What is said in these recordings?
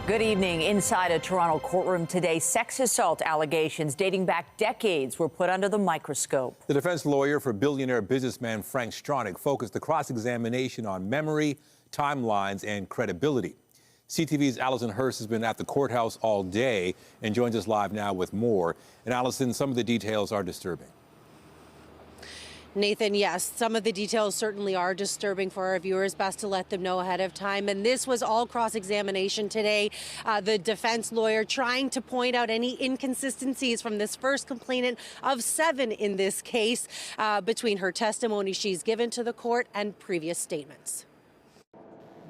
Good evening. Inside a Toronto courtroom today, sex assault allegations dating back decades were put under the microscope. The defense lawyer for billionaire businessman Frank Stronach focused the cross-examination on memory, timelines, and credibility. CTV's Allison Hurst has been at the courthouse all day and joins us live now with more. And Allison, some of the details are disturbing. Nathan, yes, some of the details certainly are disturbing for our viewers. Best to let them know ahead of time. And this was all cross-examination today. The defense lawyer trying to point out any inconsistencies from this first complainant of 7 in this case between her testimony she's given to the court and previous statements.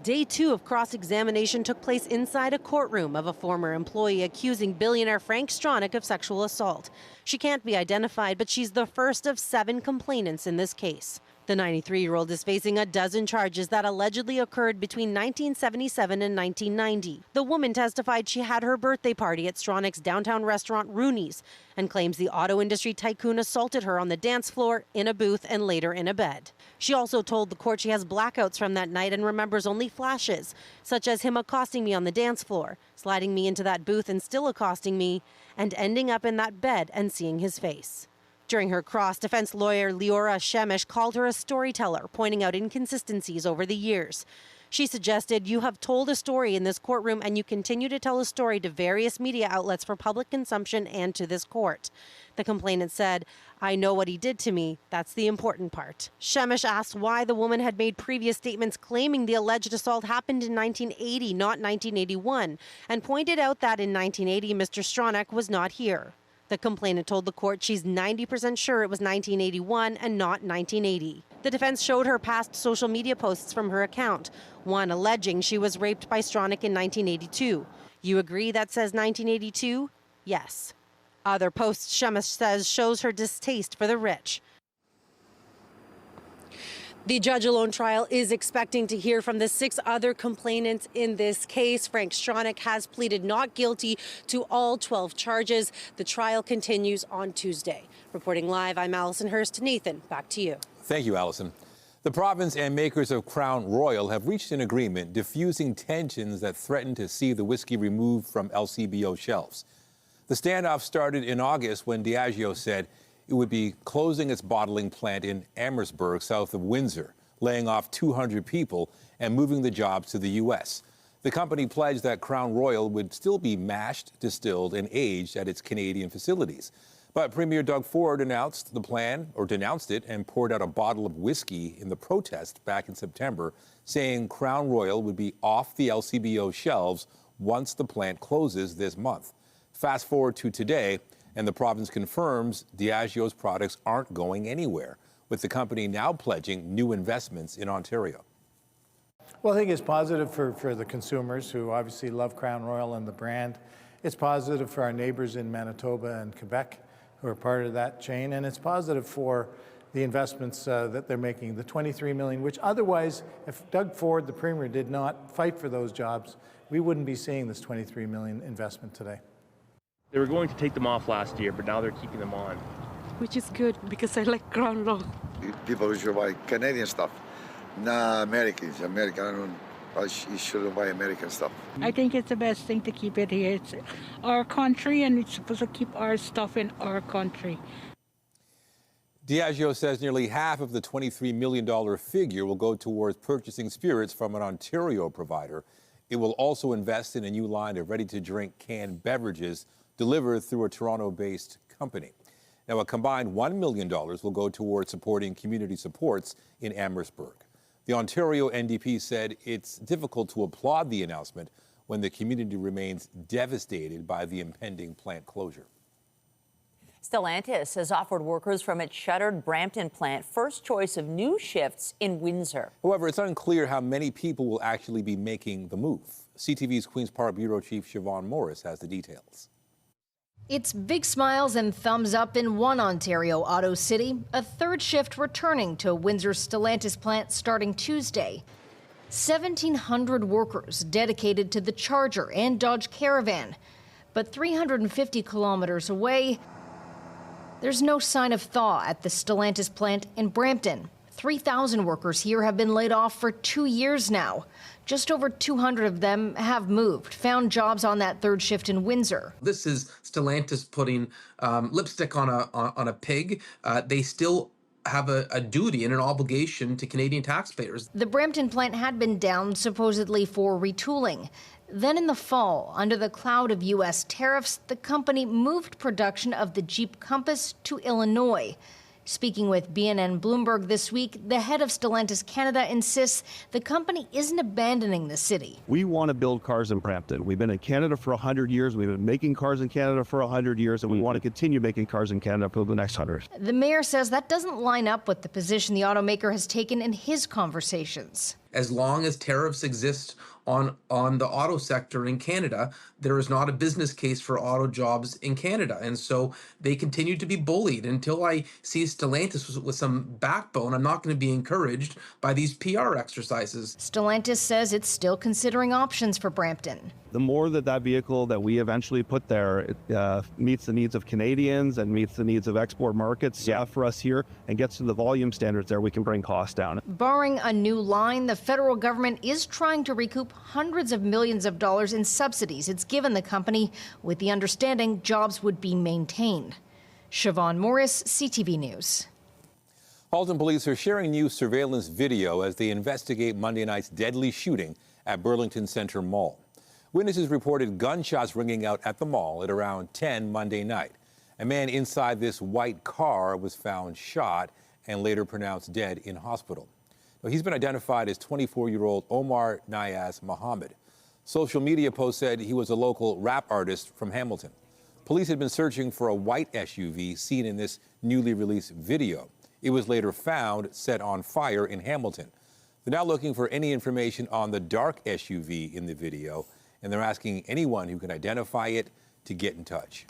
Day 2 of cross-examination took place inside a courtroom of a former employee accusing billionaire Frank Stronach of sexual assault. She can't be identified, but she's the first of 7 complainants in this case. The 93-year-old is facing a dozen charges that allegedly occurred between 1977 and 1990. The woman testified she had her birthday party at Stronach's downtown restaurant Rooney's and claims the auto industry tycoon assaulted her on the dance floor, in a booth, and later in a bed. She also told the court she has blackouts from that night and remembers only flashes, such as him accosting me on the dance floor, sliding me into that booth and still accosting me, and ending up in that bed and seeing his face. During her cross, defense lawyer Leora Shemesh called her a storyteller, pointing out inconsistencies over the years. She suggested, "You have told a story in this courtroom and you continue to tell a story to various media outlets for public consumption and to this court." The complainant said, "I know what he did to me. That's the important part." Shemesh asked why the woman had made previous statements claiming the alleged assault happened in 1980, not 1981, and pointed out that in 1980, Mr. Stronach was not here. The complainant told the court she's 90% sure it was 1981 and not 1980. The defense showed her past social media posts from her account, one alleging she was raped by Stronach in 1982. You agree that says 1982? Yes. Other posts, Shemesh says, shows her distaste for the rich. The judge-alone trial is expecting to hear from the 6 other complainants in this case. Frank Stronach has pleaded not guilty to all 12 charges. The trial continues on Tuesday. Reporting live, I'm Allison Hurst. Nathan, back to you. Thank you, Allison. The province and makers of Crown Royal have reached an agreement diffusing tensions that threaten to see the whiskey removed from LCBO shelves. The standoff started in August when Diageo said it would be closing its bottling plant in Amherstburg, south of Windsor, laying off 200 people and moving the jobs to the U.S. The company pledged that Crown Royal would still be mashed, distilled, and aged at its Canadian facilities. But Premier Doug Ford denounced it, and poured out a bottle of whiskey in the protest back in September, saying Crown Royal would be off the LCBO shelves once the plant closes this month. Fast forward to today, and the province confirms Diageo's products aren't going anywhere, with the company now pledging new investments in Ontario. Well, I think it's positive for the consumers who obviously love Crown Royal and the brand. It's positive for our neighbors in Manitoba and Quebec who are part of that chain, and it's positive for the investments that they're making, the $23 million, which otherwise, if Doug Ford, the Premier, did not fight for those jobs, we wouldn't be seeing this $23 million investment today. They were going to take them off last year, but now they're keeping them on. Which is good, because I like Crown Royal. People should buy Canadian stuff, not Americans. You shouldn't buy American stuff. I think it's the best thing to keep it here. It's our country, and it's supposed to keep our stuff in our country. Diageo says nearly half of the $23 million figure will go towards purchasing spirits from an Ontario provider. It will also invest in a new line of ready-to-drink canned beverages delivered through a Toronto-based company. Now, a combined $1 million will go towards supporting community supports in Amherstburg. The Ontario NDP said it's difficult to applaud the announcement when the community remains devastated by the impending plant closure. Stellantis has offered workers from its shuttered Brampton plant first choice of new shifts in Windsor. However, it's unclear how many people will actually be making the move. CTV's Queen's Park Bureau Chief Siobhan Morris has the details. It's big smiles and thumbs up in one Ontario auto city, a third shift returning to Windsor's Stellantis plant starting Tuesday. 1,700 workers dedicated to the Charger and Dodge Caravan. But 350 kilometers away, there's no sign of thaw at the Stellantis plant in Brampton. 3,000 workers here have been laid off for 2 years now. Just over 200 of them have moved, found jobs on that third shift in Windsor. This is Stellantis putting lipstick on a pig. They still have a duty and an obligation to Canadian taxpayers. The Brampton plant had been down supposedly for retooling. Then in the fall, under the cloud of U.S. tariffs, the company moved production of the Jeep Compass to Illinois. Speaking with BNN Bloomberg this week, the head of Stellantis Canada insists the company isn't abandoning the city. We want to build cars in Brampton. We've been in Canada for 100 years. We've been making cars in Canada for 100 years, and we want to continue making cars in Canada for the next 100. The mayor says that doesn't line up with the position the automaker has taken in his conversations. As long as tariffs exist on the auto sector in Canada, there is not a business case for auto jobs in Canada. And so they continue to be bullied. Until I see Stellantis with some backbone, I'm not going to be encouraged by these PR exercises. Stellantis says it's still considering options for Brampton. The more that vehicle that we eventually put there meets the needs of Canadians and meets the needs of export markets for us here and gets to the volume standards there, we can bring costs down. Barring a new line, the federal government is trying to recoup hundreds of millions of dollars in subsidies it's given the company, with the understanding jobs would be maintained. Siobhan Morris, CTV News. Halton police are sharing new surveillance video as they investigate Monday night's deadly shooting at Burlington Center Mall. Witnesses reported gunshots ringing out at the mall at around 10 Monday night. A man inside this white car was found shot and later pronounced dead in hospital. Now, he's been identified as 24-year-old Omar Nayaz Mohammed. Social media posts said he was a local rap artist from Hamilton. Police had been searching for a white SUV seen in this newly released video. It was later found set on fire in Hamilton. They're now looking for any information on the dark SUV in the video, and they're asking anyone who can identify it to get in touch.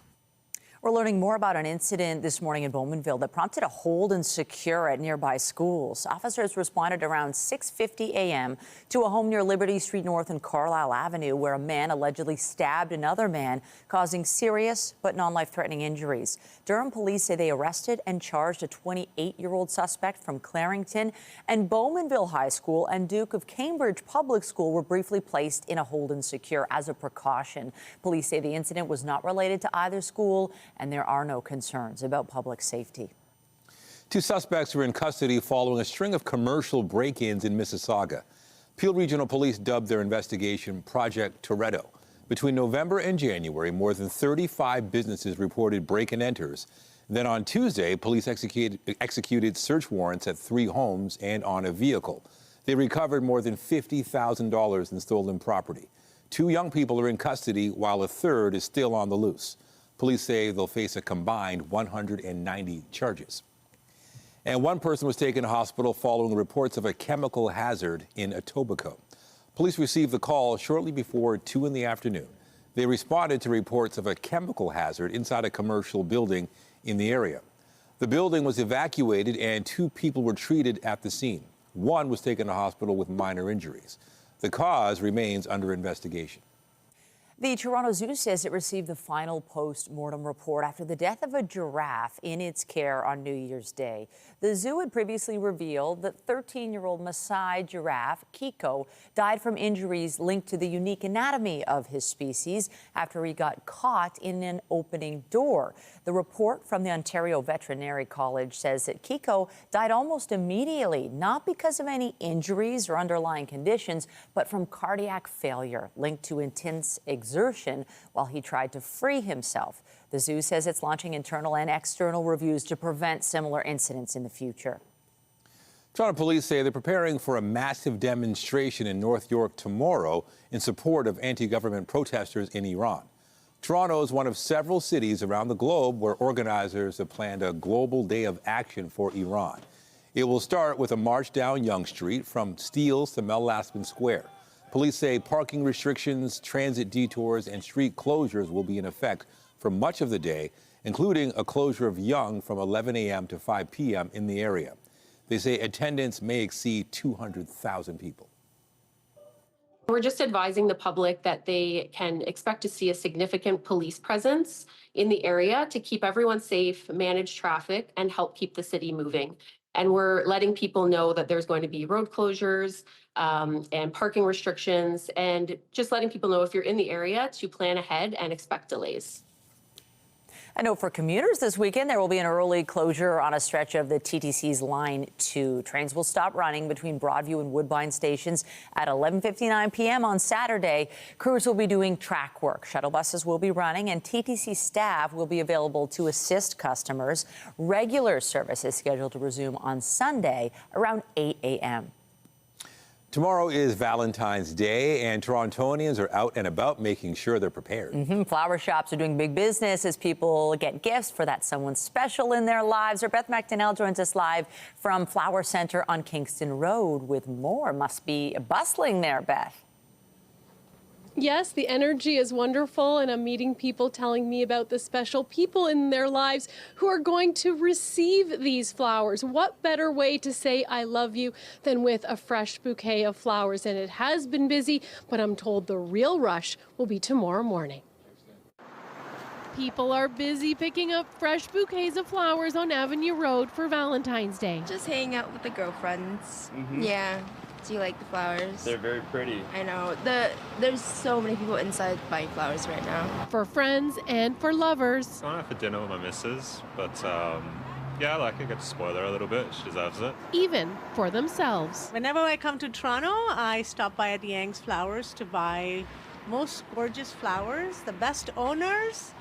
We're learning more about an incident this morning in Bowmanville that prompted a hold and secure at nearby schools. Officers responded around 6:50 a.m. to a home near Liberty Street North and Carlisle Avenue, where a man allegedly stabbed another man, causing serious but non-life-threatening injuries. Durham police say they arrested and charged a 28-year-old suspect from Clarington, and Bowmanville High School and Duke of Cambridge Public School were briefly placed in a hold and secure as a precaution. Police say the incident was not related to either school, and there are no concerns about public safety. 2 suspects were in custody following a string of commercial break-ins in Mississauga. Peel Regional Police dubbed their investigation Project Toretto. Between November and January, more than 35 businesses reported break-and-enters. Then on Tuesday, police executed search warrants at 3 homes and on a vehicle. They recovered more than $50,000 in stolen property. 2 young people are in custody, while a third is still on the loose. Police say they'll face a combined 190 charges. And 1 person was taken to hospital following reports of a chemical hazard in Etobicoke. Police received the call shortly before 2 in the afternoon. They responded to reports of a chemical hazard inside a commercial building in the area. The building was evacuated and 2 people were treated at the scene. 1 was taken to hospital with minor injuries. The cause remains under investigation. The Toronto Zoo says it received the final post-mortem report after the death of a giraffe in its care on New Year's Day. The zoo had previously revealed that 13-year-old Maasai giraffe, Kiko, died from injuries linked to the unique anatomy of his species after he got caught in an opening door. The report from the Ontario Veterinary College says that Kiko died almost immediately, not because of any injuries or underlying conditions, but from cardiac failure linked to intense exertion while he tried to free himself. The zoo says it's launching internal and external reviews to prevent similar incidents in the future. Toronto police say they're preparing for a massive demonstration in North York tomorrow in support of anti-government protesters in Iran. Toronto is one of several cities around the globe where organizers have planned a global day of action for Iran. It will start with a march down Yonge Street from Steeles to Mel Lastman Square. Police say parking restrictions, transit detours, and street closures will be in effect for much of the day, including a closure of Yonge from 11 a.m. to 5 p.m. in the area. They say attendance may exceed 200,000 people. We're just advising the public that they can expect to see a significant police presence in the area to keep everyone safe, manage traffic, and help keep the city moving. And we're letting people know that there's going to be road closures and parking restrictions, and just letting people know if you're in the area to plan ahead and expect delays. A note for commuters this weekend, there will be an early closure on a stretch of the TTC's Line 2. Trains will stop running between Broadview and Woodbine stations at 11:59 p.m. on Saturday. Crews will be doing track work. Shuttle buses will be running, and TTC staff will be available to assist customers. Regular service is scheduled to resume on Sunday around 8 a.m. Tomorrow is Valentine's Day, and Torontonians are out and about making sure they're prepared. Flower shops are doing big business as people get gifts for that someone special in their lives. Our Beth McDonnell joins us live from Flower Centre on Kingston Road with more. Must be bustling there, Beth. Yes, the energy is wonderful, and I'm meeting people telling me about the special people in their lives who are going to receive these flowers. What better way to say I love you than with a fresh bouquet of flowers? And it has been busy, but I'm told the real rush will be tomorrow morning. People are busy picking up fresh bouquets of flowers on Avenue Road for Valentine's Day. Just hanging out with the girlfriends. Yeah. Do you like the flowers? They're very pretty. I know. There's so many people inside buying flowers right now. For friends and for lovers. I went out for dinner with my missus, but yeah, I get to spoil her a little bit. She deserves it. Even for themselves. Whenever I come to Toronto, I stop by at Yang's Flowers to buy most gorgeous flowers, the best owners,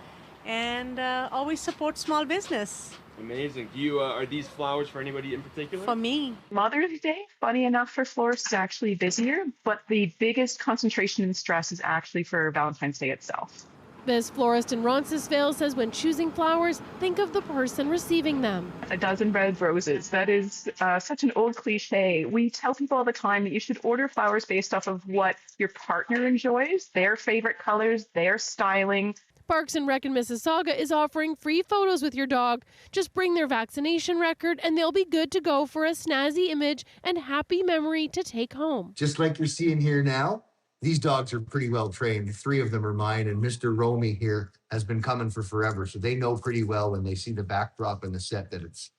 and always support small business. Amazing. Do you are these flowers for anybody in particular? For me. Mother's Day, funny enough, for florists is actually busier, but the biggest concentration and stress is actually for Valentine's Day itself. This florist in Roncesvalles says when choosing flowers, think of the person receiving them. A dozen red roses. That is such an old cliche. We tell people all the time that you should order flowers based off of what your partner enjoys, their favorite colors, their styling. Parks and Rec in Mississauga is offering free photos with your dog. Just bring their vaccination record and they'll be good to go for a snazzy image and happy memory to take home. Just like you're seeing here now, these dogs are pretty well trained. 3 of them are mine, and Mr. Romy here has been coming for forever. So they know pretty well when they see the backdrop and the set that it's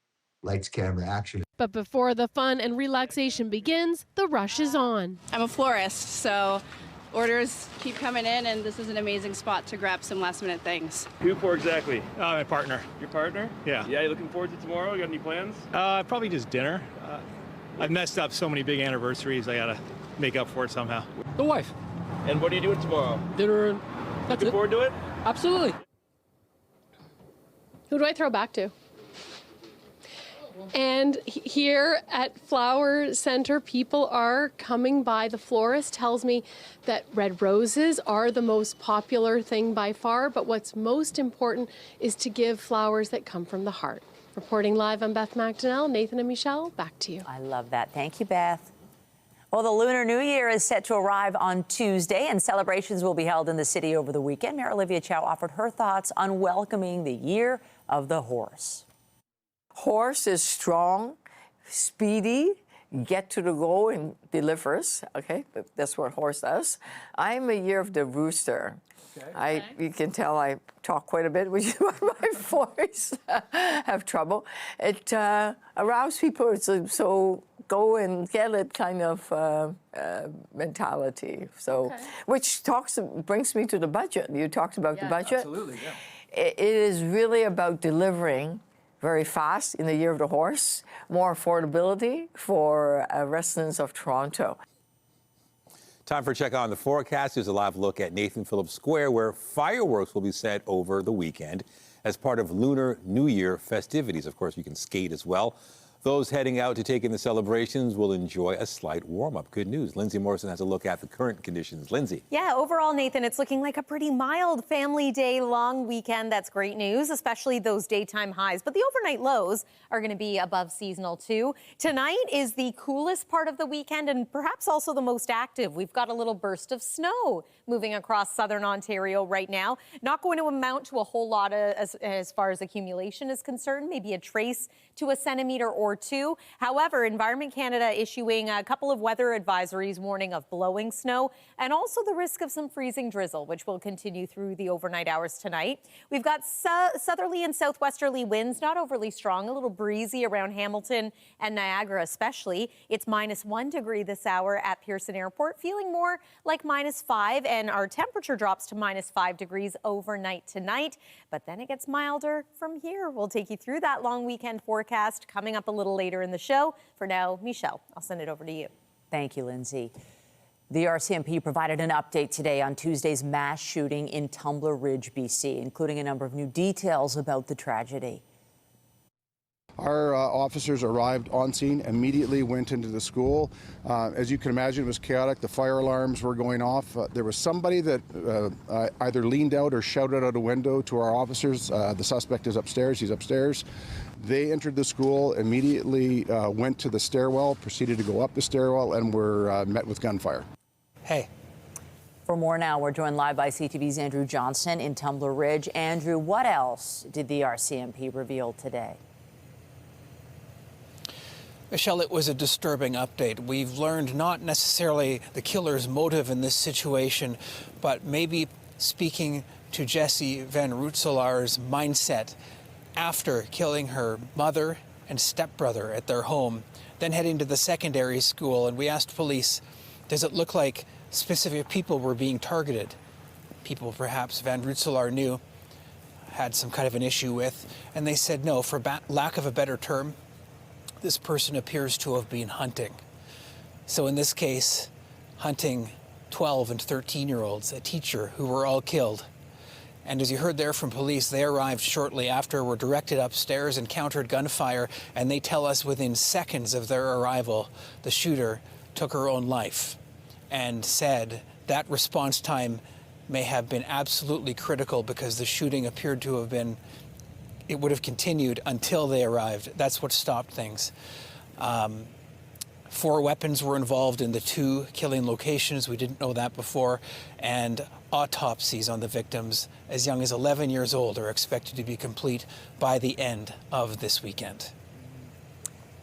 lights, camera, action. But before the fun and relaxation begins, the rush is on. I'm a florist, so orders keep coming in, and this is an amazing spot to grab some last-minute things. Who for exactly? My partner. Your partner? Yeah. Yeah, you looking forward to tomorrow? You got any plans? Probably just dinner. I've messed up so many big anniversaries. I gotta make up for it somehow. The wife. And what are you doing tomorrow? Dinner. That's Looking forward to it? Absolutely. Who do I throw back to? And here at Flower Centre, people are coming by. The florist tells me that red roses are the most popular thing by far, but what's most important is to give flowers that come from the heart. Reporting live, I'm Beth McDonnell. Nathan and Michelle, back to you. I love that. Thank you, Beth. Well, the Lunar New Year is set to arrive on Tuesday, and celebrations will be held in the city over the weekend. Mayor Olivia Chow offered her thoughts on welcoming the Year of the Horse. Horse is strong, speedy, get to the goal and delivers. Okay, that's what horse does. I'm a year of the rooster. Okay. You can tell I talk quite a bit, which is why my voice have trouble. It arouses people, so go and get it kind of mentality. So, which brings me to the budget. You talked about the budget. Absolutely, yeah. It is really about delivering very fast in the Year of the Horse, more affordability for residents of Toronto. Time for a check on the forecast. Here's a live look at Nathan Phillips Square, where fireworks will be set over the weekend as part of Lunar New Year festivities. Of course, you can skate as well. Those heading out to take in the celebrations will enjoy a slight warm-up. Good news. Lindsay Morrison has a look at the current conditions. Lindsay. Yeah, overall, Nathan, it's looking like a pretty mild family day long weekend. That's great news, especially those daytime highs. But the overnight lows are going to be above seasonal, too. Tonight is the coolest part of the weekend and perhaps also the most active. We've got a little burst of snow moving across southern Ontario right now. Not going to amount to a whole lot as far as accumulation is concerned, maybe a trace to a centimeter or for 2. However, Environment Canada issuing a couple of weather advisories warning of blowing snow and also the risk of some freezing drizzle, which will continue through the overnight hours tonight. We've got southerly and southwesterly winds, not overly strong, a little breezy around Hamilton and Niagara especially. It's -1 degree this hour at Pearson Airport, feeling more like -5, and our temperature drops to -5 degrees overnight tonight. But then it gets milder from here. We'll take you through that long weekend forecast coming up a little later in the show. For now, Michelle, I'll send it over to you. Thank you, Lindsay. The RCMP provided an update today on Tuesday's mass shooting in Tumbler Ridge, BC, including a number of new details about the tragedy. Our officers arrived on scene, immediately went into the school. As you can imagine, it was chaotic. The fire alarms were going off. There was somebody that either leaned out or shouted out a window to our officers. The suspect is upstairs. He's upstairs. They entered the school, immediately went to the stairwell, proceeded to go up the stairwell, and were met with gunfire. Hey. For more now, we're joined live by CTV's Andrew Johnson in Tumbler Ridge. Andrew, what else did the RCMP reveal today? Michelle, it was a disturbing update. We've learned not necessarily the killer's motive in this situation, but maybe speaking to Jessie Van Rootselaar's mindset after killing her mother and stepbrother at their home, then heading to the secondary school. And we asked police, does it look like specific people were being targeted? People perhaps Van Rootselaar knew had some kind of an issue with. And they said no, for lack of a better term, this person appears to have been hunting. So in this case, hunting 12 and 13-year-olds, a teacher, who were all killed. And as you heard there from police, they arrived shortly after, were directed upstairs, encountered gunfire, and they tell us within seconds of their arrival, the shooter took her own life and said that response time may have been absolutely critical because the shooting appeared to have been, it would have continued until they arrived. That's what stopped things. 4 weapons were involved in the 2 killing locations. We didn't know that before. And autopsies on the victims as young as 11 years old are expected to be complete by the end of this weekend.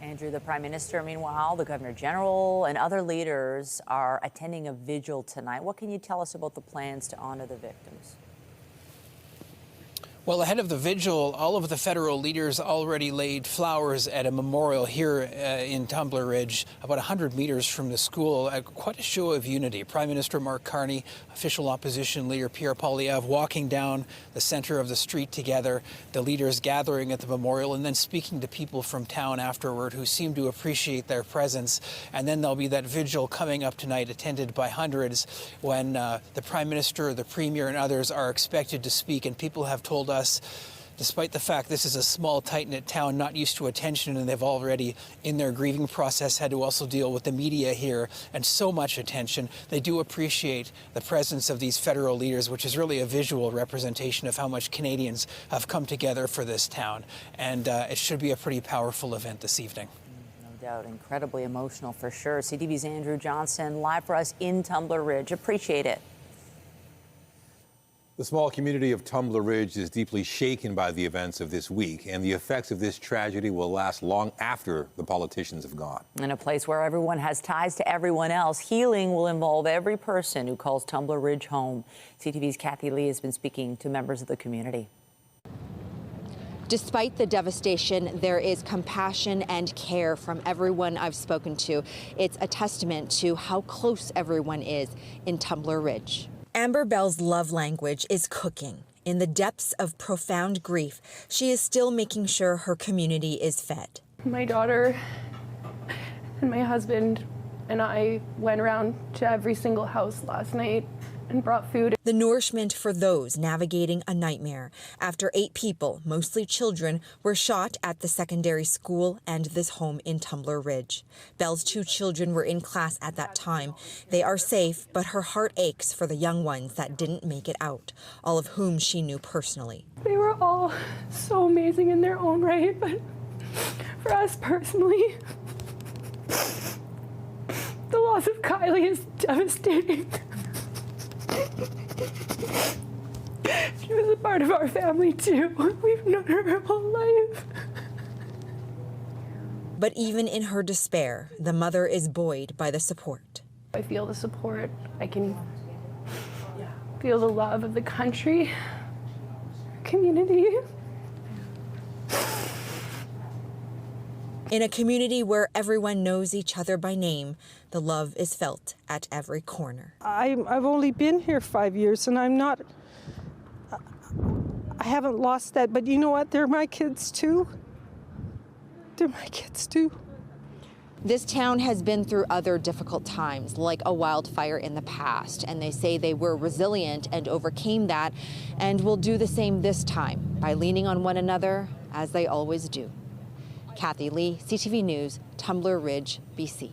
Andrew, the Prime Minister, meanwhile, the Governor General and other leaders are attending a vigil tonight. What can you tell us about the plans to honor the victims? Well, ahead of the vigil, all of the federal leaders already laid flowers at a memorial here in Tumbler Ridge, about 100 meters from the school. Quite a show of unity. Prime Minister Mark Carney, official opposition leader Pierre Poilievre walking down the center of the street together, the leaders gathering at the memorial and then speaking to people from town afterward who seem to appreciate their presence. And then there'll be that vigil coming up tonight, attended by hundreds, when the Prime Minister, the Premier and others are expected to speak. And people have told us, despite the fact this is a small, tight-knit town, not used to attention, and they've already, in their grieving process, had to also deal with the media here and so much attention, they do appreciate the presence of these federal leaders, which is really a visual representation of how much Canadians have come together for this town. And it should be a pretty powerful event this evening. No doubt, incredibly emotional for sure. CTV's Andrew Johnson, live for us in Tumbler Ridge. Appreciate it. The small community of Tumbler Ridge is deeply shaken by the events of this week, and the effects of this tragedy will last long after the politicians have gone. In a place where everyone has ties to everyone else, healing will involve every person who calls Tumbler Ridge home. CTV's Kathy Lee has been speaking to members of the community. Despite the devastation, there is compassion and care from everyone I've spoken to. It's a testament to how close everyone is in Tumbler Ridge. Amber Bell's love language is cooking. In the depths of profound grief, she is still making sure her community is fed. My daughter and my husband and I went around to every single house last night and brought food. The nourishment for those navigating a nightmare after 8 people, mostly children, were shot at the secondary school and this home in Tumbler Ridge. Bell's 2 children were in class at that time. They are safe, but her heart aches for the young ones that didn't make it out, all of whom she knew personally. They were all so amazing in their own right, but for us personally, the loss of Kylie is devastating. She was a part of our family too. We've known her whole life. But even in her despair, the mother is buoyed by the support. I feel the support. I can feel the love of the country, community. In a community where everyone knows each other by name, the love is felt at every corner. I've only been here 5 years, and I haven't lost that, but you know what? They're my kids too. They're my kids too. This town has been through other difficult times, like a wildfire in the past, and they say they were resilient and overcame that, and will do the same this time by leaning on one another, as they always do. Kathy Lee, CTV News, Tumbler Ridge, BC.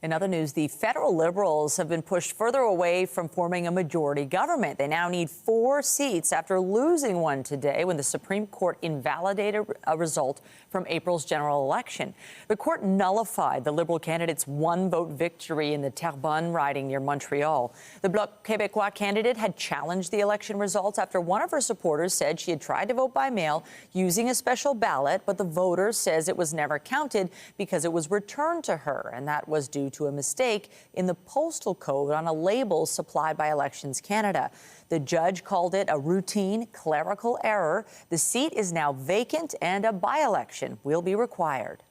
In other news, the federal Liberals have been pushed further away from forming a majority government. They now need 4 seats after losing one today when the Supreme Court invalidated a result from April's general election. The court nullified the Liberal candidate's 1-vote victory in the Terrebonne riding near Montreal. The Bloc Québécois candidate had challenged the election results after one of her supporters said she had tried to vote by mail using a special ballot, but the voter says it was never counted because it was returned to her, and that was due to a mistake in the postal code on a label supplied by Elections Canada. The judge called it a routine clerical error. The seat is now vacant and a by-election will be required.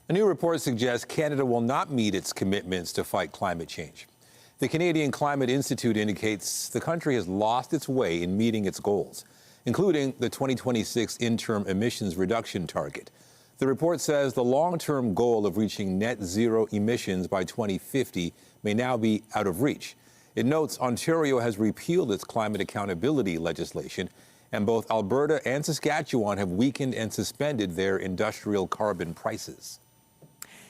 A new report suggests Canada will not meet its commitments to fight climate change. The Canadian Climate Institute indicates the country has lost its way in meeting its goals, including the 2026 interim emissions reduction target. The report says the long-term goal of reaching net zero emissions by 2050 may now be out of reach. It notes Ontario has repealed its climate accountability legislation, and both Alberta and Saskatchewan have weakened and suspended their industrial carbon prices.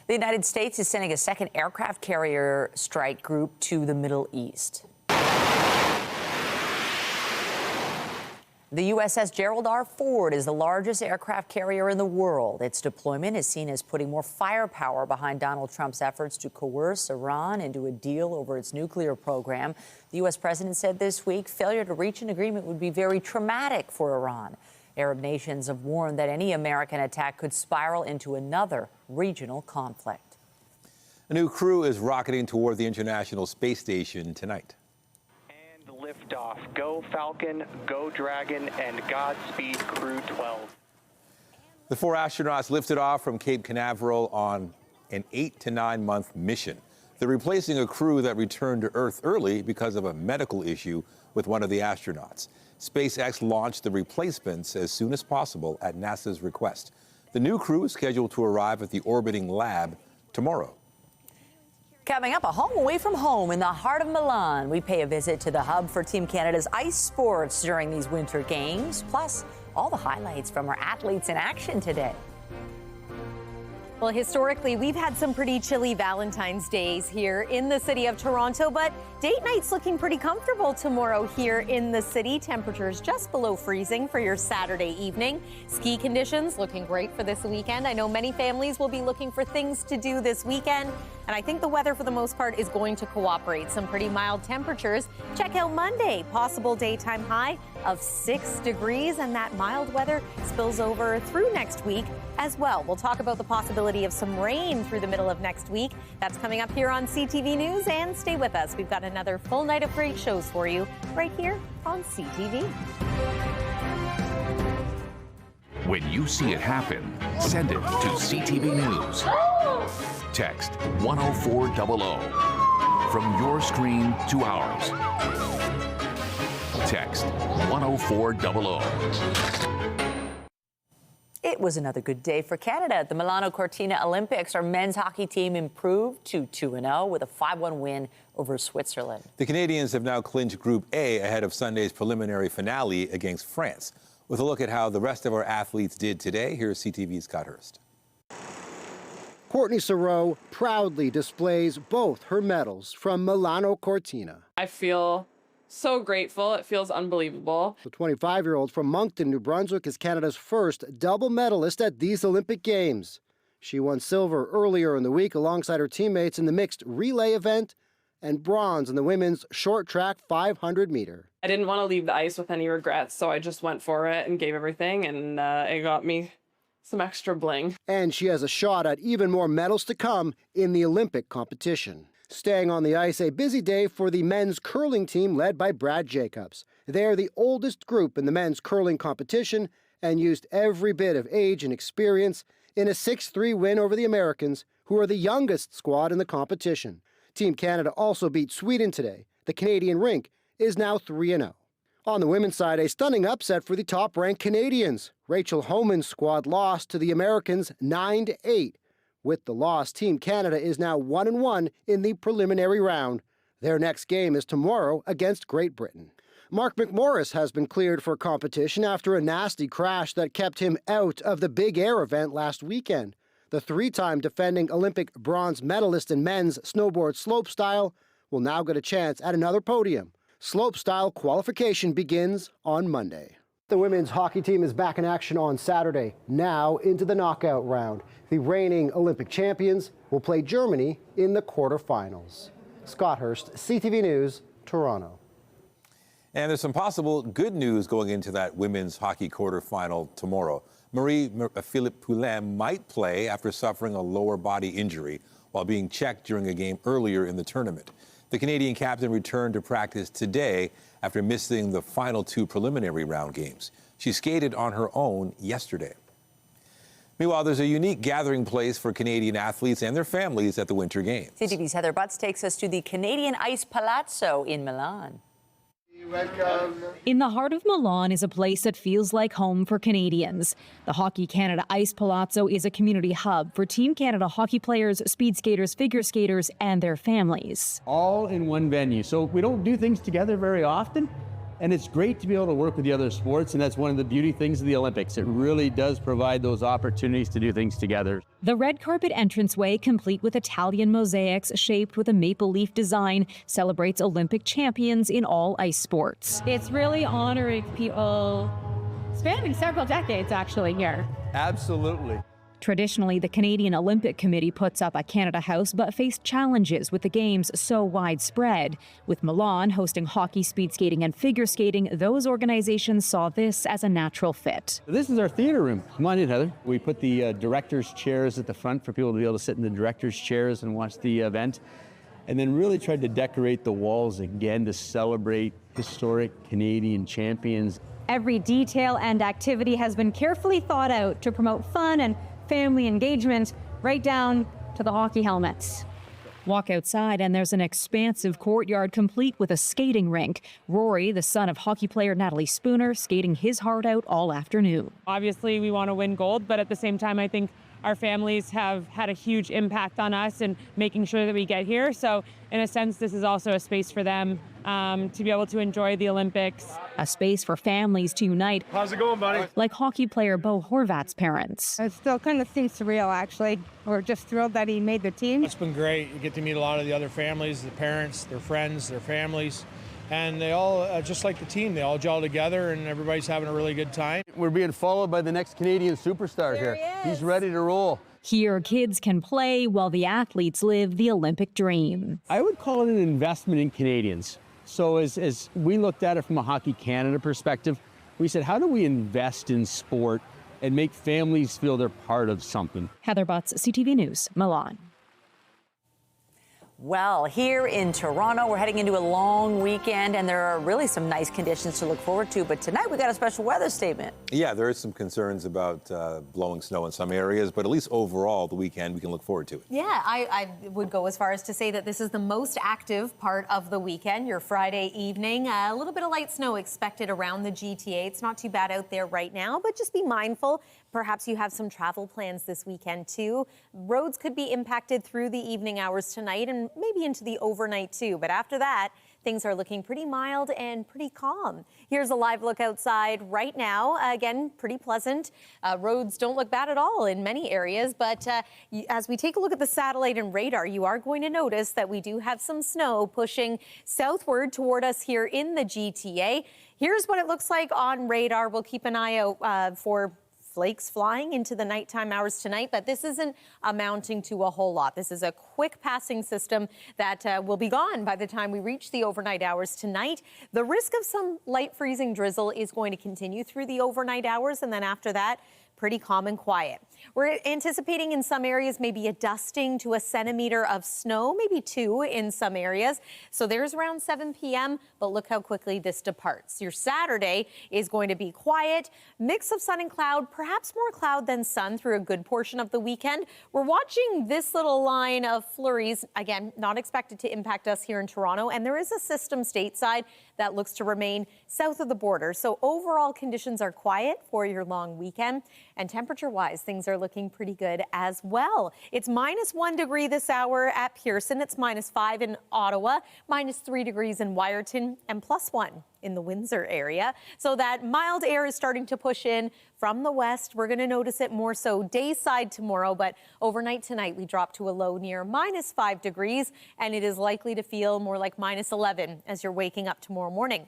The United States is sending a second aircraft carrier strike group to the Middle East. The USS Gerald R. Ford is the largest aircraft carrier in the world. Its deployment is seen as putting more firepower behind Donald Trump's efforts to coerce Iran into a deal over its nuclear program. The U.S. president said this week failure to reach an agreement would be very traumatic for Iran. Arab nations have warned that any American attack could spiral into another regional conflict. A new crew is rocketing toward the International Space Station tonight. Liftoff. Go Falcon, go Dragon, and Godspeed Crew 12. The 4 astronauts lifted off from Cape Canaveral on an 8 to 9 month mission. They're replacing a crew that returned to Earth early because of a medical issue with one of the astronauts. SpaceX launched the replacements as soon as possible at NASA's request. The new crew is scheduled to arrive at the orbiting lab tomorrow. Coming up, a home away from home in the heart of Milan. We pay a visit to the hub for Team Canada's ice sports during these winter games, plus all the highlights from our athletes in action today. Well, historically, we've had some pretty chilly Valentine's days here in the city of Toronto, but date night's looking pretty comfortable tomorrow here in the city. Temperatures just below freezing for your Saturday evening. Ski conditions looking great for this weekend. I know many families will be looking for things to do this weekend, and I think the weather for the most part is going to cooperate. Some pretty mild temperatures. Check out Monday, possible daytime high of 6 degrees, and that mild weather spills over through next week as well. We'll talk about the possibility of some rain through the middle of next week. That's coming up here on CTV News, and stay with us. We've got another full night of great shows for you right here on CTV. When you see it happen, send it to CTV News. Text 10400 from your screen to ours. Text 10400. It was another good day for Canada at the Milano Cortina Olympics. Our men's hockey team improved to 2-0 with a 5-1 win over Switzerland. The Canadians have now clinched Group A ahead of Sunday's preliminary finale against France. With a look at how the rest of our athletes did today, here's CTV's Scott Hurst. Courtney Sareau proudly displays both her medals from Milano Cortina. I feel so grateful. It feels unbelievable. The 25-year-old from Moncton, New Brunswick, is Canada's first double medalist at these Olympic Games. She won silver earlier in the week alongside her teammates in the mixed relay event and bronze in the women's short track 500-meter. I didn't want to leave the ice with any regrets, so I just went for it and gave everything, and it got me some extra bling. And she has a shot at even more medals to come in the Olympic competition. Staying on the ice, a busy day for the men's curling team led by Brad Jacobs. They are the oldest group in the men's curling competition and used every bit of age and experience in a 6-3 win over the Americans, who are the youngest squad in the competition. Team Canada also beat Sweden today. The Canadian rink is now 3-0. On the women's side, a stunning upset for the top-ranked Canadians. Rachel Homan's squad lost to the Americans 9-8. With the loss, Team Canada is now 1-1 in the preliminary round. Their next game is tomorrow against Great Britain. Mark McMorris has been cleared for competition after a nasty crash that kept him out of the Big Air event last weekend. The three-time defending Olympic bronze medalist in men's snowboard slopestyle will now get a chance at another podium. Slopestyle qualification begins on Monday. The women's hockey team is back in action on Saturday, now into the knockout round. The reigning Olympic champions will play Germany in the quarterfinals. Scott Hurst, CTV News, Toronto. And there's some possible good news going into that women's hockey quarterfinal tomorrow. Marie-Philippe Poulin might play after suffering a lower body injury while being checked during a game earlier in the tournament. The Canadian captain returned to practice today after missing the final two preliminary round games. She skated on her own yesterday. Meanwhile, there's a unique gathering place for Canadian athletes and their families at the Winter Games. CTV's Heather Butts takes us to the Canadian Ice Palazzo in Milan. In the heart of Milan is a place that feels like home for Canadians. The Hockey Canada Ice Palazzo is a community hub for Team Canada hockey players, speed skaters, figure skaters, and their families. All in one venue. So we don't do things together very often. And it's great to be able to work with the other sports, and that's one of the beauty things of the Olympics. It really does provide those opportunities to do things together. The red carpet entranceway, complete with Italian mosaics shaped with a maple leaf design, celebrates Olympic champions in all ice sports. It's really honoring people spanning several decades, actually, here. Absolutely. Traditionally, the Canadian Olympic Committee puts up a Canada House, but faced challenges with the games so widespread. With Milan hosting hockey, speed skating, and figure skating, those organizations saw this as a natural fit. This is our theater room. Come on in, Heather. We put the director's chairs at the front for people to be able to sit in the director's chairs and watch the event. And then really tried to decorate the walls again to celebrate historic Canadian champions. Every detail and activity has been carefully thought out to promote fun and family engagement, right down to the hockey helmets. Walk outside and there's an expansive courtyard complete with a skating rink. Rory, the son of hockey player Natalie Spooner, skating his heart out all afternoon. Obviously, we want to win gold, but at the same time, I think our families have had a huge impact on us and making sure that we get here. So in a sense, this is also a space for them to be able to enjoy the Olympics. A space for families to unite. How's it going, buddy? Like hockey player Bo Horvat's parents. It still kind of seems surreal, actually. We're just thrilled that he made the team. It's been great. You get to meet a lot of the other families, the parents, their friends, their families. And they all, just like the team, they all gel together and everybody's having a really good time. We're being followed by the next Canadian superstar here. He's ready to roll. Here, kids can play while the athletes live the Olympic dream. I would call it an investment in Canadians. So as we looked at it from a Hockey Canada perspective, we said, how do we invest in sport and make families feel they're part of something? Heather Butts, CTV News, Milan. Well, here in Toronto, we're heading into a long weekend, and there are really some nice conditions to look forward to. But tonight, we got a special weather statement. Yeah, there is some concerns about blowing snow in some areas, but at least overall, the weekend, we can look forward to it. Yeah, I would go as far as to say that this is the most active part of the weekend, your Friday evening. A little bit of light snow expected around the GTA. It's not too bad out there right now, but just be mindful. Perhaps you have some travel plans this weekend, too. Roads could be impacted through the evening hours tonight and maybe into the overnight, too. But after that, things are looking pretty mild and pretty calm. Here's a live look outside right now. Again, pretty pleasant. Roads don't look bad at all in many areas. But as we take a look at the satellite and radar, you are going to notice that we do have some snow pushing southward toward us here in the GTA. Here's what it looks like on radar. We'll keep an eye out for flakes flying into the nighttime hours tonight, but this isn't amounting to a whole lot. This is a quick passing system that will be gone by the time we reach the overnight hours tonight. The risk of some light freezing drizzle is going to continue through the overnight hours, and then after that, pretty calm and quiet. We're anticipating in some areas maybe a dusting to a centimeter of snow, maybe 2 in some areas. So there's around 7 p.m., but look how quickly this departs. Your Saturday is going to be quiet, mix of sun and cloud, perhaps more cloud than sun through a good portion of the weekend. We're watching this little line of flurries, again, not expected to impact us here in Toronto, and there is a system stateside that looks to remain south of the border. So overall conditions are quiet for your long weekend, and temperature-wise, things are looking pretty good as well. It's -1 degree this hour at Pearson. It's -5 in Ottawa, -3 degrees in Wyerton, and +1 in the Windsor area. So that mild air is starting to push in from the west. We're going to notice it more so day side tomorrow, but overnight tonight we drop to a low near -5 degrees, and it is likely to feel more like -11 as you're waking up tomorrow morning.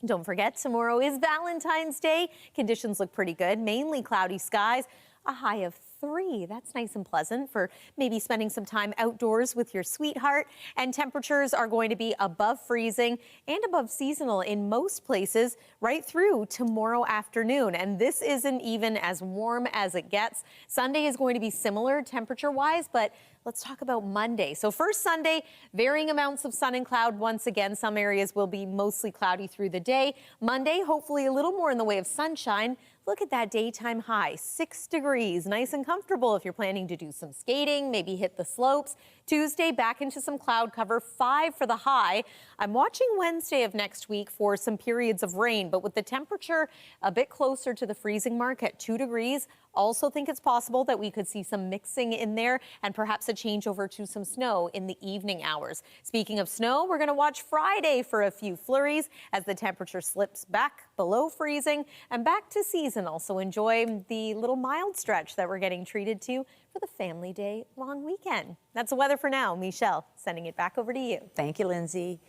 Don't forget, tomorrow is Valentine's Day. Conditions look pretty good, mainly cloudy skies, a high of 3. That's nice and pleasant for maybe spending some time outdoors with your sweetheart. And temperatures are going to be above freezing and above seasonal in most places right through tomorrow afternoon. And this isn't even as warm as it gets. Sunday is going to be similar temperature-wise, but let's talk about Monday. So first Sunday, varying amounts of sun and cloud. Once again, some areas will be mostly cloudy through the day. Monday, hopefully a little more in the way of sunshine. Look at that daytime high, 6 degrees, nice and comfortable if you're planning to do some skating, maybe hit the slopes. Tuesday, back into some cloud cover, 5 for the high. I'm watching Wednesday of next week for some periods of rain, but with the temperature a bit closer to the freezing mark at 2 degrees, also think it's possible that we could see some mixing in there and perhaps a change over to some snow in the evening hours. Speaking of snow, we're going to watch Friday for a few flurries as the temperature slips back below freezing and back to seasonal. So enjoy the little mild stretch that we're getting treated to for the Family Day long weekend. That's the weather for now. Michelle, sending it back over to you. Thank you, Lindsay.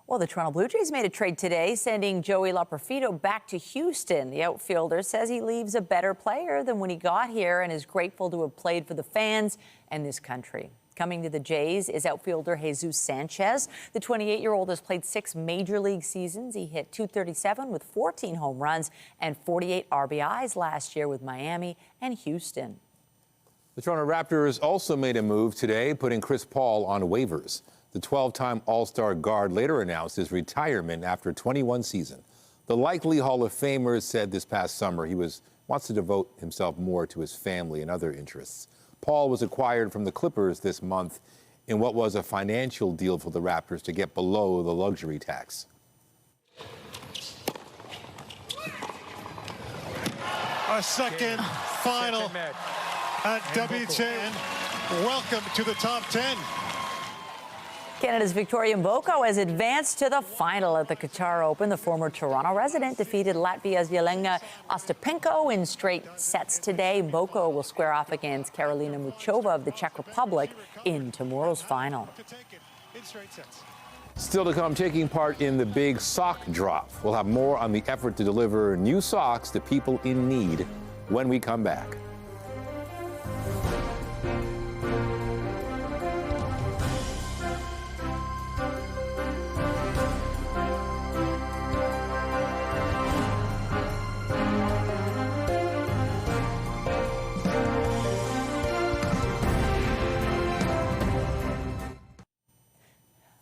Well, the Toronto Blue Jays made a trade today, sending Joey Loperfido back to Houston. The outfielder says he leaves a better player than when he got here and is grateful to have played for the fans and this country. Coming to the Jays is outfielder Jesus Sanchez. The 28-year-old has played 6 major league seasons. He hit .237 with 14 home runs and 48 RBIs last year with Miami and Houston. The Toronto Raptors also made a move today, putting Chris Paul on waivers. The 12-time All-Star guard later announced his retirement after 21 seasons. The likely Hall of Famer said this past summer he wants to devote himself more to his family and other interests. Paul was acquired from the Clippers this month in what was a financial deal for the Raptors to get below the luxury tax. Our second final at W10. Welcome to the top 10. Canada's Victoria Mboko has advanced to the final at the Qatar Open. The former Toronto resident defeated Latvia's Jelena Ostapenko in straight sets today. Mboko will square off against Karolina Muchova of the Czech Republic in tomorrow's final. Still to come, taking part in the big sock drop. We'll have more on the effort to deliver new socks to people in need when we come back.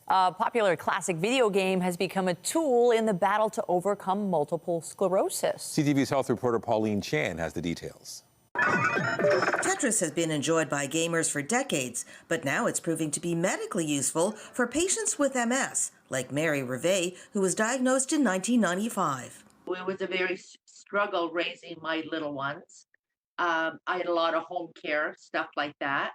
A popular classic video game has become a tool in the battle to overcome multiple sclerosis. CTV's health reporter Pauline Chan has the details. Tetris has been enjoyed by gamers for decades, but now it's proving to be medically useful for patients with MS, like Mary Rivet, who was diagnosed in 1995. It was a very struggle raising my little ones. I had a lot of home care, stuff like that.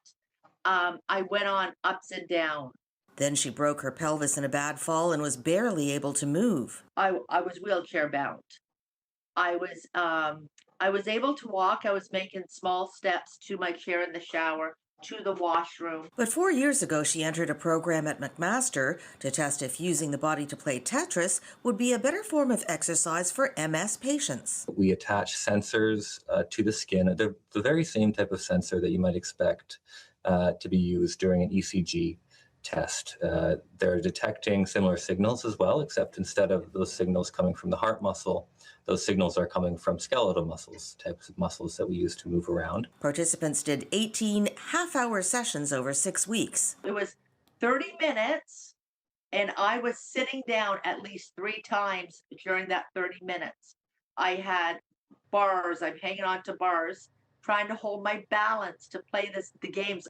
I went on ups and downs. Then she broke her pelvis in a bad fall and was barely able to move. I was wheelchair bound. I was able to walk. I was making small steps to my chair in the shower, to the washroom. But 4 years ago, she entered a program at McMaster to test if using the body to play Tetris would be a better form of exercise for MS patients. We attach sensors to the skin, the very same type of sensor that you might expect to be used during an ECG. test. They're detecting similar signals as well, except instead of those signals coming from the heart muscle, those signals are coming from skeletal muscles, types of muscles that we use to move around. Participants did 18 half-hour sessions over 6 weeks. It was 30 minutes, and I was sitting down at least 3 times during that 30 minutes. I had bars, I'm hanging on to bars, trying to hold my balance to play the games.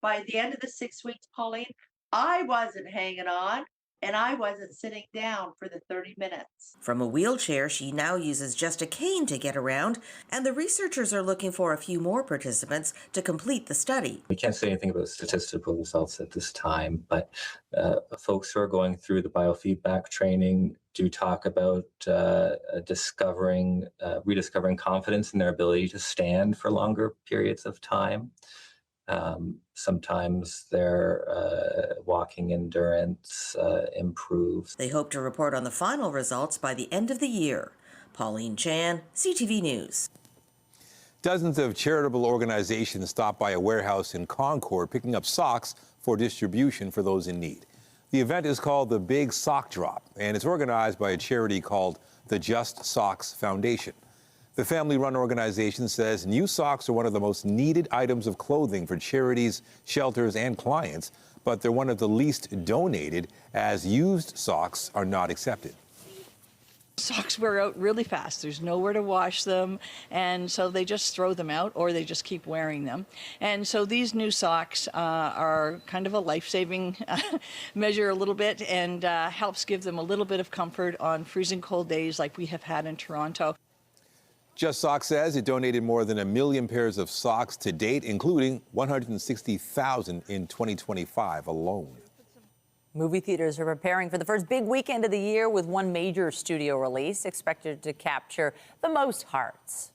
By the end of the 6 weeks, Pauline, I wasn't hanging on, and I wasn't sitting down for the 30 minutes. From a wheelchair, she now uses just a cane to get around, and the researchers are looking for a few more participants to complete the study. We can't say anything about statistical results at this time, but folks who are going through the biofeedback training do talk about rediscovering confidence in their ability to stand for longer periods of time. Sometimes their walking endurance improves. They hope to report on the final results by the end of the year. Pauline Chan, CTV News. Dozens of charitable organizations stopped by a warehouse in Concord picking up socks for distribution for those in need. The event is called the Big Sock Drop, and it's organized by a charity called the Just Socks Foundation. The family-run organization says new socks are one of the most needed items of clothing for charities, shelters, and clients, but they're one of the least donated as used socks are not accepted. Socks wear out really fast. There's nowhere to wash them, and so they just throw them out or they just keep wearing them. And so these new socks are kind of a life-saving measure a little bit, and helps give them a little bit of comfort on freezing cold days like we have had in Toronto. Just Socks says it donated more than 1 million pairs of socks to date, including 160,000 in 2025 alone. Movie theaters are preparing for the first big weekend of the year with one major studio release expected to capture the most hearts.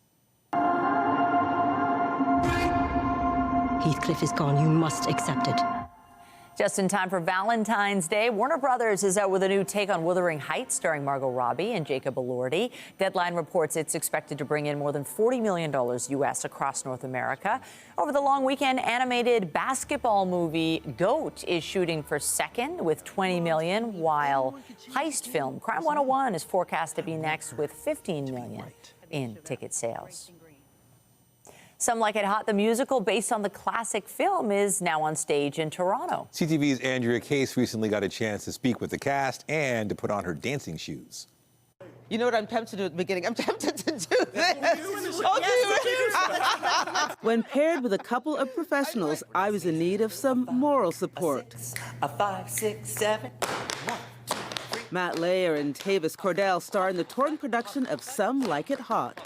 Heathcliff is gone. You must accept it. Just in time for Valentine's Day, Warner Brothers is out with a new take on Wuthering Heights starring Margot Robbie and Jacob Elordi. Deadline reports it's expected to bring in more than $40 million U.S. across North America. Over the long weekend, animated basketball movie GOAT is shooting for second with $20 million, while heist film Crime 101 is forecast to be next with $15 million in ticket sales. Some Like It Hot, the musical based on the classic film, is now on stage in Toronto. CTV's Andrea Case recently got a chance to speak with the cast and to put on her dancing shoes. You know what I'm tempted to do at the beginning? I'm tempted to do this. When paired with a couple of professionals, I was in need of some moral support. A 5, 6, 7. 1, 2, 3. Matt Layer and Tavis Cordell star in the touring production of Some Like It Hot.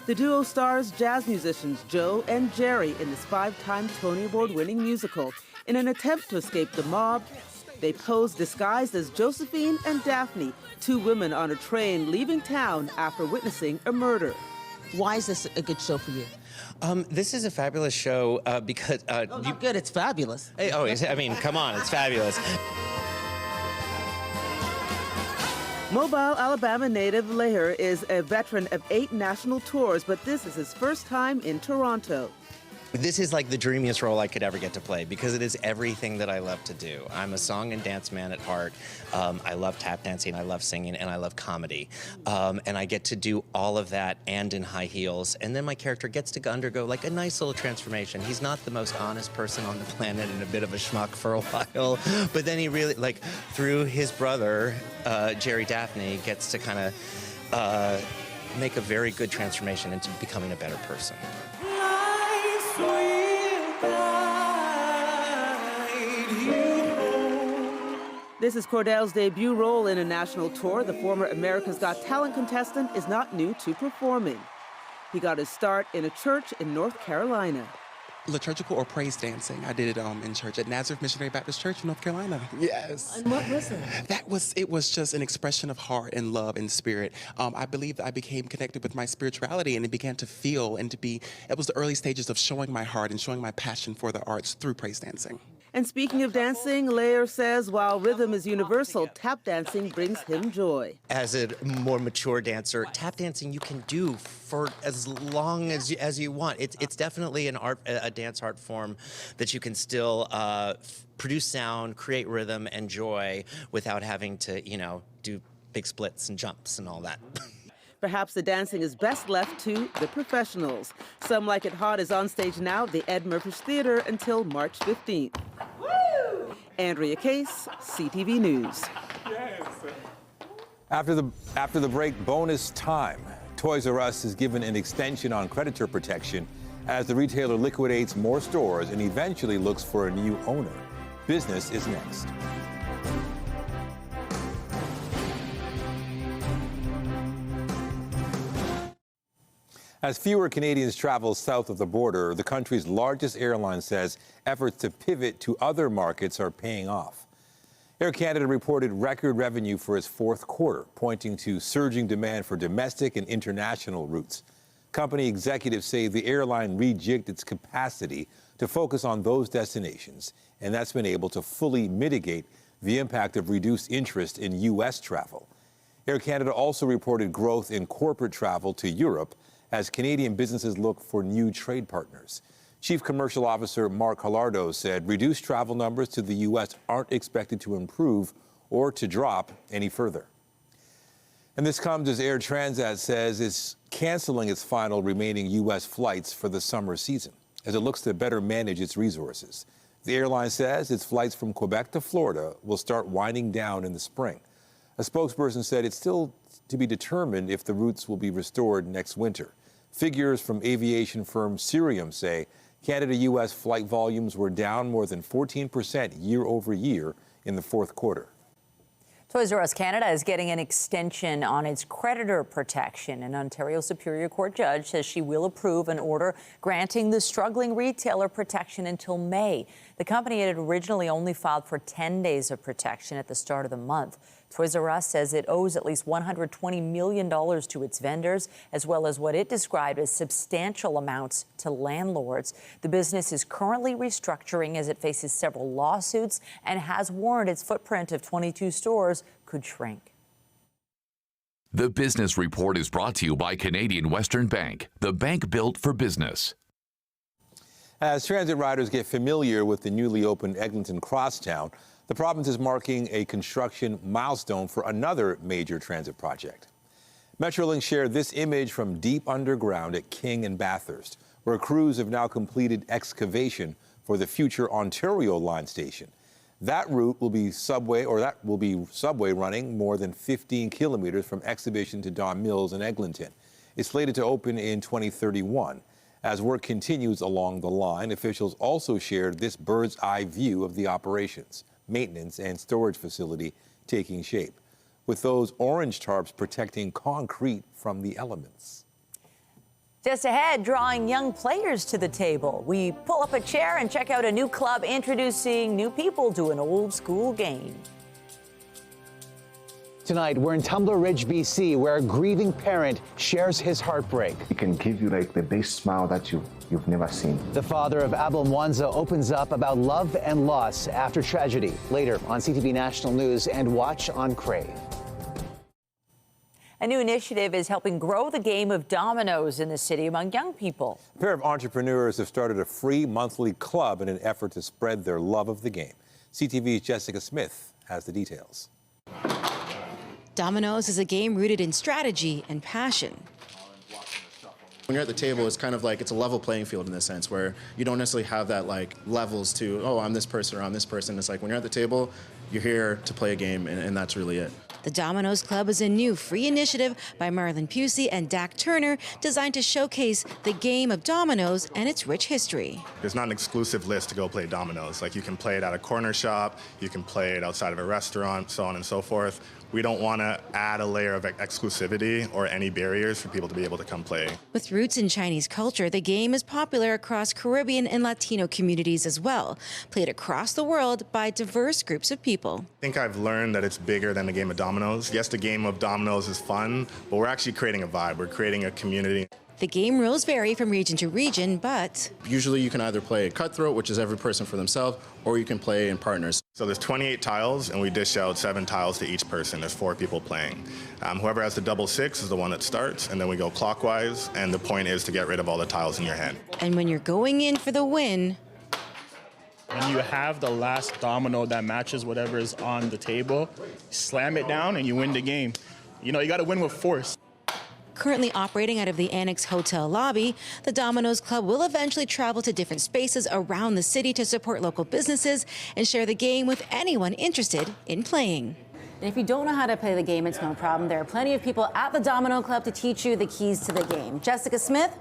The duo stars jazz musicians Joe and Jerry in this 5-time Tony Award-winning musical. In an attempt to escape the mob, they pose disguised as Josephine and Daphne, 2 women on a train leaving town after witnessing a murder. Why is this a good show for you? This is a fabulous show because... not good, it's fabulous. I mean, come on, it's fabulous. Mobile, Alabama native Laher is a veteran of 8 national tours, but this is his first time in Toronto. This is like the dreamiest role I could ever get to play because it is everything that I love to do. I'm a song and dance man at heart. I love tap dancing, I love singing, and I love comedy. And I get to do all of that and in high heels. And then my character gets to undergo like a nice little transformation. He's not the most honest person on the planet and a bit of a schmuck for a while. But then he really, like, through his brother, Jerry Daphne, gets to kind of make a very good transformation into becoming a better person. This is Cordell's debut role in a national tour. The former America's Got Talent contestant is not new to performing. He got his start in a church in North Carolina. Liturgical or praise dancing. I did it in church at Nazareth Missionary Baptist Church in North Carolina. Yes. And what was it? It was just an expression of heart and love and spirit. I believe that I became connected with my spirituality and it began to feel and to be, it was the early stages of showing my heart and showing my passion for the arts through praise dancing. And speaking of dancing, Lair says while rhythm is universal, tap dancing brings him joy. As a more mature dancer, tap dancing you can do for as long as you want. It's definitely a dance art form that you can still produce sound, create rhythm and joy without having to, do big splits and jumps and all that. Perhaps the dancing is best left to the professionals. Some Like It Hot is on stage now at the Ed Murphy's Theatre until March 15th. Woo! Andrea Case, CTV News. Yes. After the break, bonus time. Toys R Us is given an extension on creditor protection as the retailer liquidates more stores and eventually looks for a new owner. Business is next. As fewer Canadians travel south of the border, the country's largest airline says efforts to pivot to other markets are paying off. Air Canada reported record revenue for its fourth quarter, pointing to surging demand for domestic and international routes. Company executives say the airline rejigged its capacity to focus on those destinations, and that's been able to fully mitigate the impact of reduced interest in U.S. travel. Air Canada also reported growth in corporate travel to Europe as Canadian businesses look for new trade partners. Chief Commercial Officer Mark Hillardo said reduced travel numbers to the U.S. aren't expected to improve or to drop any further. And this comes as Air Transat says it's canceling its final remaining U.S. flights for the summer season as it looks to better manage its resources. The airline says its flights from Quebec to Florida will start winding down in the spring. A spokesperson said it's still to be determined if the routes will be restored next winter. Figures from aviation firm Cirium say Canada-U.S. flight volumes were down more than 14% year over year in the fourth quarter. Toys R Us Canada is getting an extension on its creditor protection. An Ontario Superior Court judge says she will approve an order granting the struggling retailer protection until May. The company had originally only filed for 10 days of protection at the start of the month. Toys R Us says it owes at least $120 million to its vendors, as well as what it described as substantial amounts to landlords. The business is currently restructuring as it faces several lawsuits and has warned its footprint of 22 stores could shrink. The Business Report is brought to you by Canadian Western Bank, the bank built for business. As transit riders get familiar with the newly opened Eglinton Crosstown, the province is marking a construction milestone for another major transit project. Metrolink shared this image from deep underground at King and Bathurst, where crews have now completed excavation for the future Ontario line station. That route will be subway running more than 15 kilometers from Exhibition to Don Mills and Eglinton. It's slated to open in 2031. As work continues along the line, officials also shared this bird's eye view of the operations, maintenance and storage facility taking shape, with those orange tarps protecting concrete from the elements. Just ahead, drawing young players to the table. We pull up a chair and check out a new club introducing new people to an old school game. Tonight, we're in Tumbler Ridge, BC, where a grieving parent shares his heartbreak. It can give you like the best smile that you've never seen. The father of Abel Mwanza opens up about love and loss after tragedy. Later on CTV National News and watch on Crave. A new initiative is helping grow the game of dominoes in the city among young people. A pair of entrepreneurs have started a free monthly club in an effort to spread their love of the game. CTV's Jessica Smith has the details. Dominoes is a game rooted in strategy and passion. When you're at the table, it's kind of like it's a level playing field in this sense where you don't necessarily have that like levels to, oh, I'm this person or I'm this person. It's like when you're at the table, you're here to play a game, and that's really it. The Dominoes Club is a new free initiative by Marilyn Pusey and Dak Turner designed to showcase the game of dominoes and its rich history. There's not an exclusive list to go play dominoes. Like you can play it at a corner shop, you can play it outside of a restaurant, so on and so forth. We don't want to add a layer of exclusivity or any barriers for people to be able to come play. With roots in Chinese culture, the game is popular across Caribbean and Latino communities as well, played across the world by diverse groups of people. I think I've learned that it's bigger than the game of dominoes. Yes, the game of dominoes is fun, but we're actually creating a vibe. We're creating a community. The game rules vary from region to region, but Usually you can either play cutthroat, which is every person for themselves, or you can play in partners. So there's 28 tiles, and we dish out 7 tiles to each person. There's 4 people playing. Whoever has the double 6 is the one that starts, and then we go clockwise, and the point is to get rid of all the tiles in your hand. And when you're going in for the win, when you have the last domino that matches whatever is on the table, slam it down and you win the game. You know, you got to win with force. currently operating out of the Annex Hotel lobby, the Dominoes Club will eventually travel to different spaces around the city to support local businesses and share the game with anyone interested in playing. And if you don't know how to play the game, it's no problem. There are plenty of people at the Domino Club to teach you the keys to the game. Jessica Smith,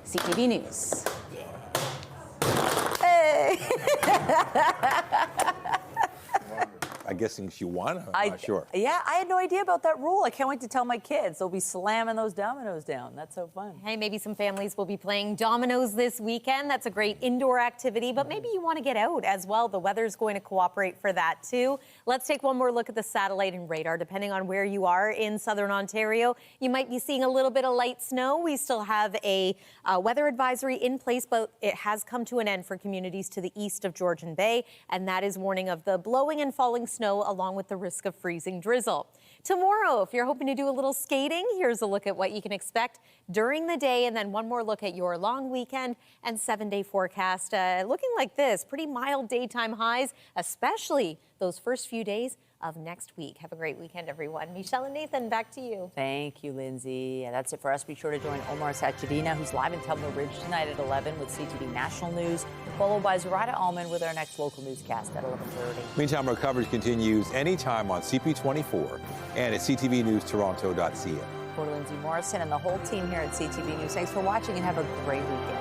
CTV News. Hey! I'm guessing she won. I'm not sure. Yeah, I had no idea about that rule. I can't wait to tell my kids. They'll be slamming those dominoes down. That's so fun. Hey, maybe some families will be playing dominoes this weekend. That's a great indoor activity, but maybe you want to get out as well. The weather's going to cooperate for that too. Let's take one more look at the satellite and radar. Depending on where you are in southern Ontario, you might be seeing a little bit of light snow. We still have a weather advisory in place, but it has come to an end for communities to the east of Georgian Bay, and that is warning of the blowing and falling snow along with the risk of freezing drizzle. Tomorrow, if you're hoping to do a little skating, here's a look at what you can expect during the day, and then one more look at your long weekend and 7-day forecast. Looking like this, pretty mild daytime highs, especially those first few days of next week. Have a great weekend, everyone. Michelle and Nathan, back to you. Thank you, Lindsay. Yeah, that's it for us. Be sure to join Omar Sachedina, who's live in Tumbler Ridge tonight at 11 with CTV National News, followed by Zoraida Allman with our next local newscast at 11:30. Meantime, our coverage continues anytime on CP24 and at ctvnewstoronto.ca. For Lindsay Morrison and the whole team here at CTV News, thanks for watching and have a great weekend.